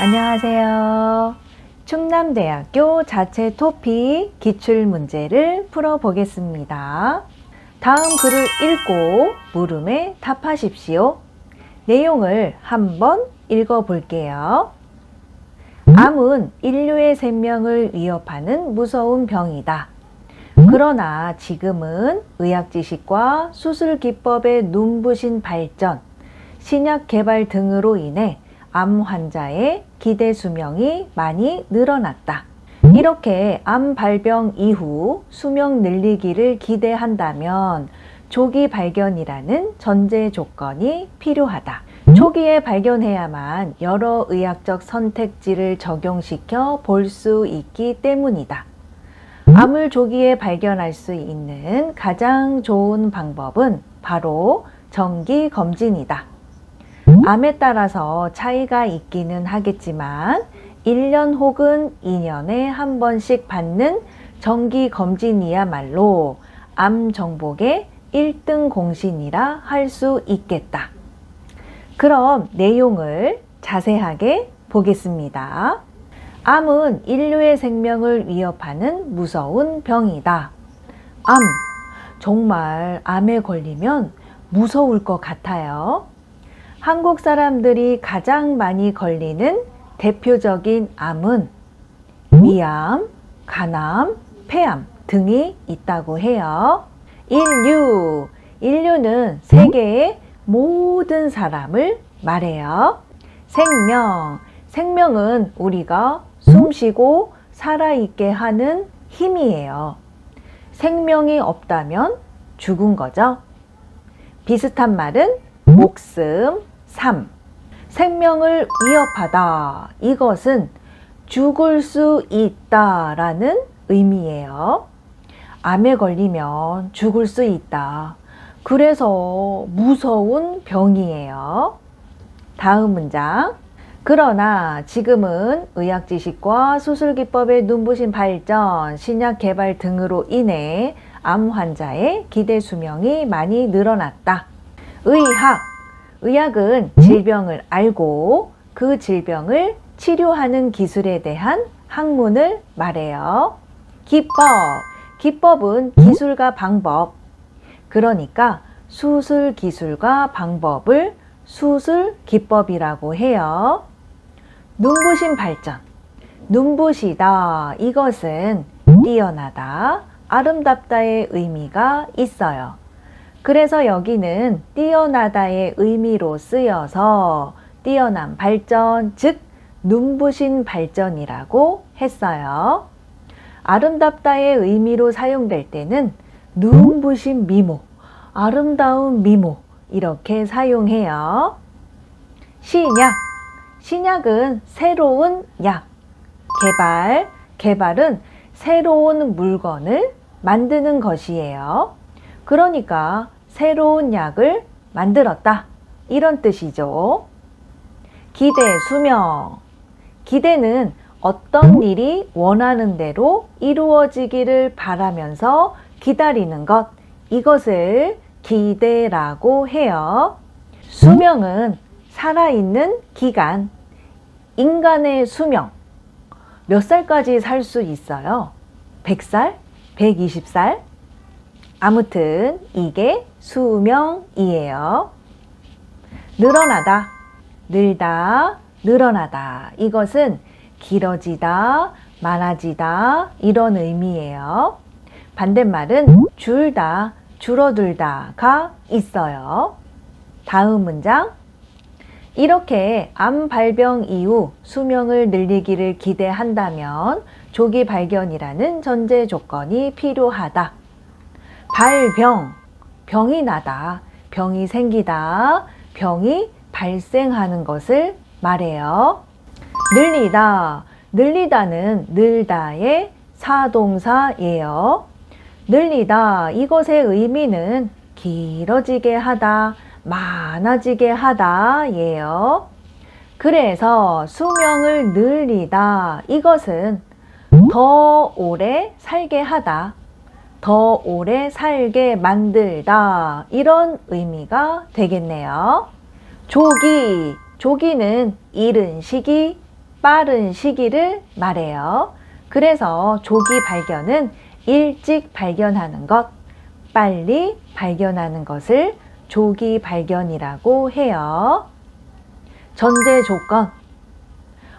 안녕하세요. 충남대학교 자체 토픽 기출문제를 풀어보겠습니다. 다음 글을 읽고 물음에 답하십시오. 내용을 한번 읽어볼게요. 암은 인류의 생명을 위협하는 무서운 병이다. 그러나 지금은 의학 지식과 수술 기법의 눈부신 발전, 신약 개발 등으로 인해 암 환자의 기대 수명이 많이 늘어났다. 이렇게 암 발병 이후 수명 늘리기를 기대한다면 조기 발견이라는 전제 조건이 필요하다. 초기에 발견해야만 여러 의학적 선택지를 적용시켜 볼 수 있기 때문이다. 암을 조기에 발견할 수 있는 가장 좋은 방법은 바로 정기 검진이다. 암에 따라서 차이가 있기는 하겠지만 1년 혹은 2년에 한 번씩 받는 정기 검진이야말로 암 정복의 1등 공신이라 할 수 있겠다. 그럼 내용을 자세하게 보겠습니다. 암은 인류의 생명을 위협하는 무서운 병이다. 암, 정말 암에 걸리면 무서울 것 같아요. 한국 사람들이 가장 많이 걸리는 대표적인 암은 위암, 간암, 폐암 등이 있다고 해요. 인류는 세계의 모든 사람을 말해요. 생명은 우리가 숨쉬고 살아있게 하는 힘이에요. 생명이 없다면 죽은 거죠. 비슷한 말은 목숨, 삶. 생명을 위협하다. 이것은 죽을 수 있다라는 의미예요. 암에 걸리면 죽을 수 있다. 그래서 무서운 병이에요. 다음 문장. 그러나 지금은 의학 지식과 수술 기법의 눈부신 발전, 신약 개발 등으로 인해 암 환자의 기대 수명이 많이 늘어났다. 의학은 질병을 알고 그 질병을 치료하는 기술에 대한 학문을 말해요. 기법은 기술과 방법. 그러니까 수술 기술과 방법을 수술 기법이라고 해요. 눈부신 발전. 눈부시다. 이것은 뛰어나다, 아름답다의 의미가 있어요. 그래서 여기는 뛰어나다의 의미로 쓰여서 뛰어난 발전, 즉 눈부신 발전이라고 했어요. 아름답다의 의미로 사용될 때는 눈부신 미모, 아름다운 미모 이렇게 사용해요. 신약은 새로운 약. 개발은 새로운 물건을 만드는 것이에요. 그러니까 새로운 약을 만들었다. 이런 뜻이죠. 기대는 어떤 일이 원하는 대로 이루어지기를 바라면서 기다리는 것. 이것을 기대라고 해요. 수명은 살아있는 기간. 인간의 수명. 몇 살까지 살 수 있어요? 100살? 120살? 아무튼 이게 수명이에요. 늘어나다, 늘다, 늘어나다. 이것은 길어지다, 많아지다 이런 의미예요. 반대말은 줄다, 줄어들다가 있어요. 다음 문장. 이렇게 암 발병 이후 수명을 늘리기를 기대한다면 조기 발견이라는 전제 조건이 필요하다. 병이 나다, 병이 생기다, 병이 발생하는 것을 말해요. 늘리다는 늘다의 사동사예요. 늘리다, 이것의 의미는 길어지게 하다, 많아지게 하다 예요. 그래서 수명을 늘리다, 이것은 더 오래 살게 하다, 더 오래 살게 만들다 이런 의미가 되겠네요. 조기는 이른 시기, 빠른 시기를 말해요. 그래서 조기 발견은 일찍 발견하는 것, 빨리 발견하는 것을 조기 발견이라고 해요. 전제 조건.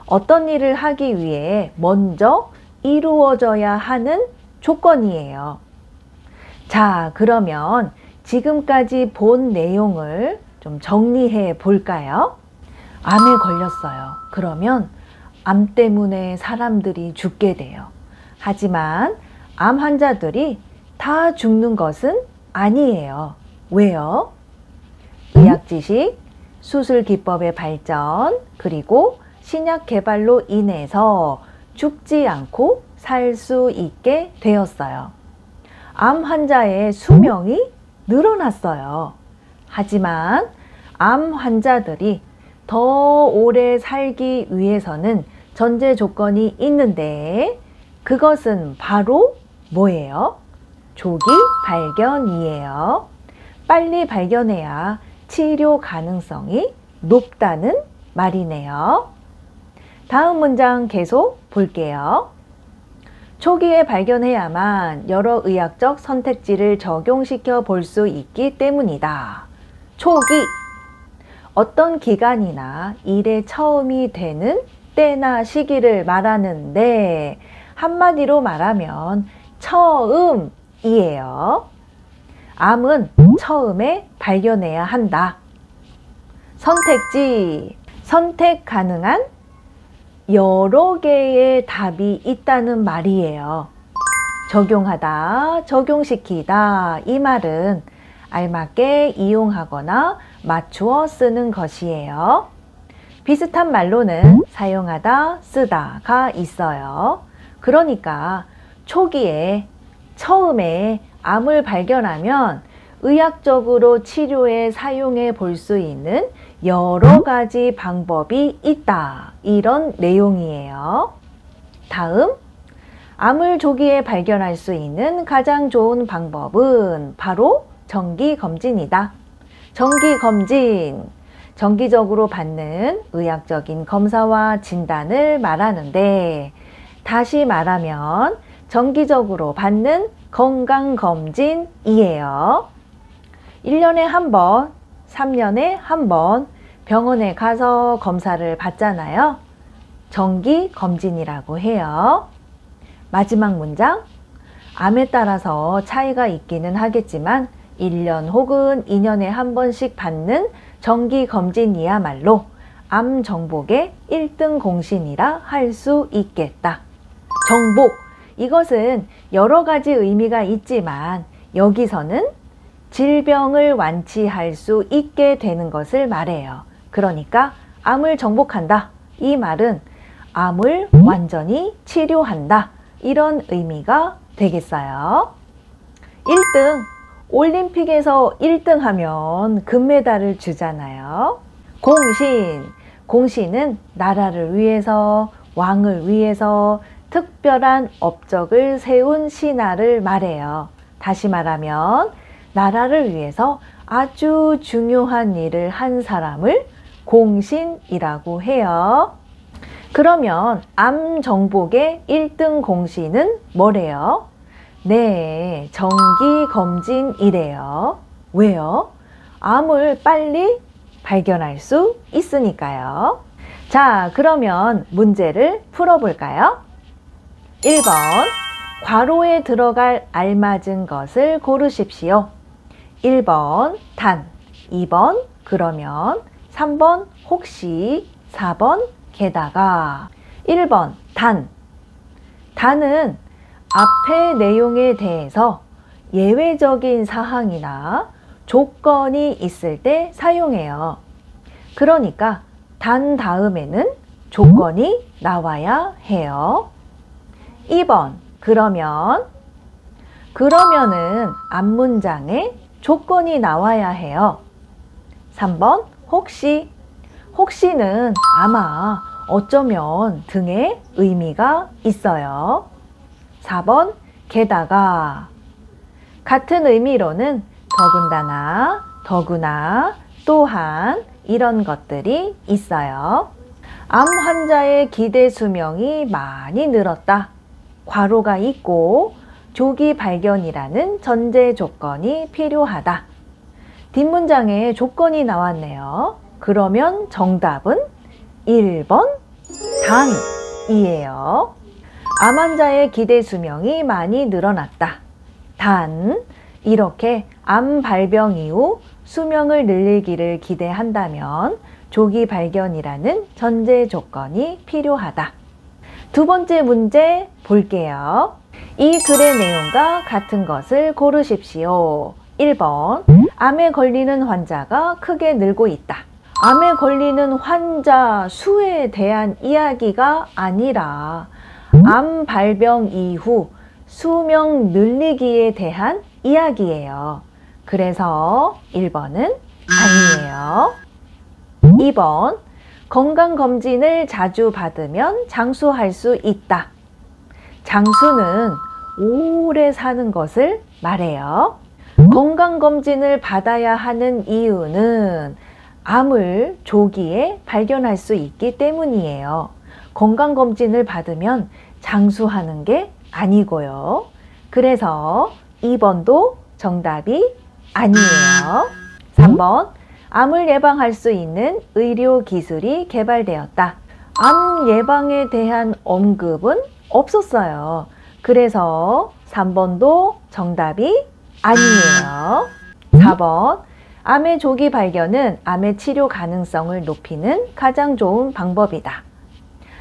어떤 일을 하기 위해 먼저 이루어져야 하는 조건이에요. 자, 그러면 지금까지 본 내용을 좀 정리해 볼까요? 암에 걸렸어요. 그러면 암 때문에 사람들이 죽게 돼요. 하지만 암 환자들이 다 죽는 것은 아니에요. 왜요? 의학 지식, 수술 기법의 발전, 그리고 신약 개발로 인해서 죽지 않고 살 수 있게 되었어요. 암 환자의 수명이 늘어났어요. 하지만 암 환자들이 더 오래 살기 위해서는 전제 조건이 있는데 그것은 바로 뭐예요? 조기 발견이에요. 빨리 발견해야 치료 가능성이 높다는 말이네요. 다음 문장 계속 볼게요. 초기에 발견해야만 여러 의학적 선택지를 적용시켜 볼 수 있기 때문이다. 초기, 어떤 기간이나 일의 처음이 되는 때나 시기를 말하는데 한마디로 말하면 처음이에요. 암은 처음에 발견해야 한다. 선택지, 선택 가능한 여러 개의 답이 있다는 말이에요. 적용하다, 적용시키다 이 말은 알맞게 이용하거나 맞추어 쓰는 것이에요. 비슷한 말로는 사용하다, 쓰다가 있어요. 그러니까 초기에, 처음에 암을 발견하면 의학적으로 치료에 사용해 볼 수 있는 여러 가지 방법이 있다. 이런 내용이에요. 다음, 암을 조기에 발견할 수 있는 가장 좋은 방법은 바로 정기검진이다. 정기검진, 정기적으로 받는 의학적인 검사와 진단을 말하는데 다시 말하면 정기적으로 받는 건강검진이에요. 1년에 한 번, 3년에 한 번 병원에 가서 검사를 받잖아요. 정기검진이라고 해요. 마지막 문장, 암에 따라서 차이가 있기는 하겠지만 1년 혹은 2년에 한 번씩 받는 정기검진이야말로 암 정복의 1등 공신이라 할 수 있겠다. 정복, 이것은 여러 가지 의미가 있지만 여기서는 질병을 완치할 수 있게 되는 것을 말해요. 그러니까 암을 정복한다. 이 말은 암을 완전히 치료한다. 이런 의미가 되겠어요. 1등, 올림픽에서 1등 하면 금메달을 주잖아요. 공신, 공신은 나라를 위해서, 왕을 위해서 특별한 업적을 세운 신하를 말해요. 다시 말하면 나라를 위해서 아주 중요한 일을 한 사람을 공신이라고 해요. 그러면 암 정복의 1등 공신은 뭐래요? 네, 정기검진이래요. 왜요? 암을 빨리 발견할 수 있으니까요. 자, 그러면 문제를 풀어볼까요? 1번, 괄호에 들어갈 알맞은 것을 고르십시오. 1번 단, 2번 그러면, 3번 혹시, 4번 게다가. 1번 단, 단은 앞의 내용에 대해서 예외적인 사항이나 조건이 있을 때 사용해요. 그러니까 단 다음에는 조건이 나와야 해요. 2번 그러면은 앞문장에 조건이 나와야 해요. 3번 혹시는 아마 어쩌면 등의 의미가 있어요. 4번 게다가 같은 의미로는 더군다나, 더구나, 또한 이런 것들이 있어요. 암 환자의 기대 수명이 많이 늘었다. 괄호가 있고 조기 발견이라는 전제 조건이 필요하다. 뒷문장에 조건이 나왔네요. 그러면 정답은 1번 단이에요. 암 환자의 기대 수명이 많이 늘어났다. 단, 이렇게 암 발병 이후 수명을 늘리기를 기대한다면 조기 발견이라는 전제 조건이 필요하다. 두 번째 문제 볼게요. 이 글의 내용과 같은 것을 고르십시오. 1번, 암에 걸리는 환자가 크게 늘고 있다. 암에 걸리는 환자 수에 대한 이야기가 아니라 암 발병 이후 수명 늘리기에 대한 이야기예요. 그래서 1번은 아니에요. 2번, 건강검진을 자주 받으면 장수할 수 있다. 장수는 오래 사는 것을 말해요. 건강검진을 받아야 하는 이유는 암을 조기에 발견할 수 있기 때문이에요. 건강검진을 받으면 장수하는 게 아니고요. 그래서 2번도 정답이 아니에요. 3번, 암을 예방할 수 있는 의료 기술이 개발되었다. 암 예방에 대한 언급은 없었어요. 그래서 3번도 정답이 아니에요. 4번, 암의 조기 발견은 암의 치료 가능성을 높이는 가장 좋은 방법이다.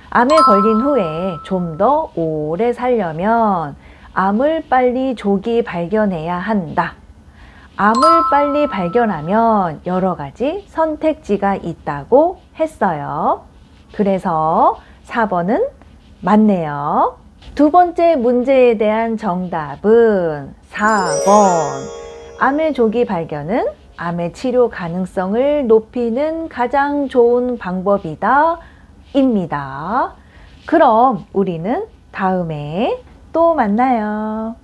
암에 걸린 후에 좀 더 오래 살려면 암을 빨리 조기 발견해야 한다. 암을 빨리 발견하면 여러 가지 선택지가 있다고 했어요. 그래서 4번은 맞네요. 두 번째 문제에 대한 정답은 4번. 암의 조기 발견은 암의 치료 가능성을 높이는 가장 좋은 방법이다 입니다. 그럼 우리는 다음에 또 만나요.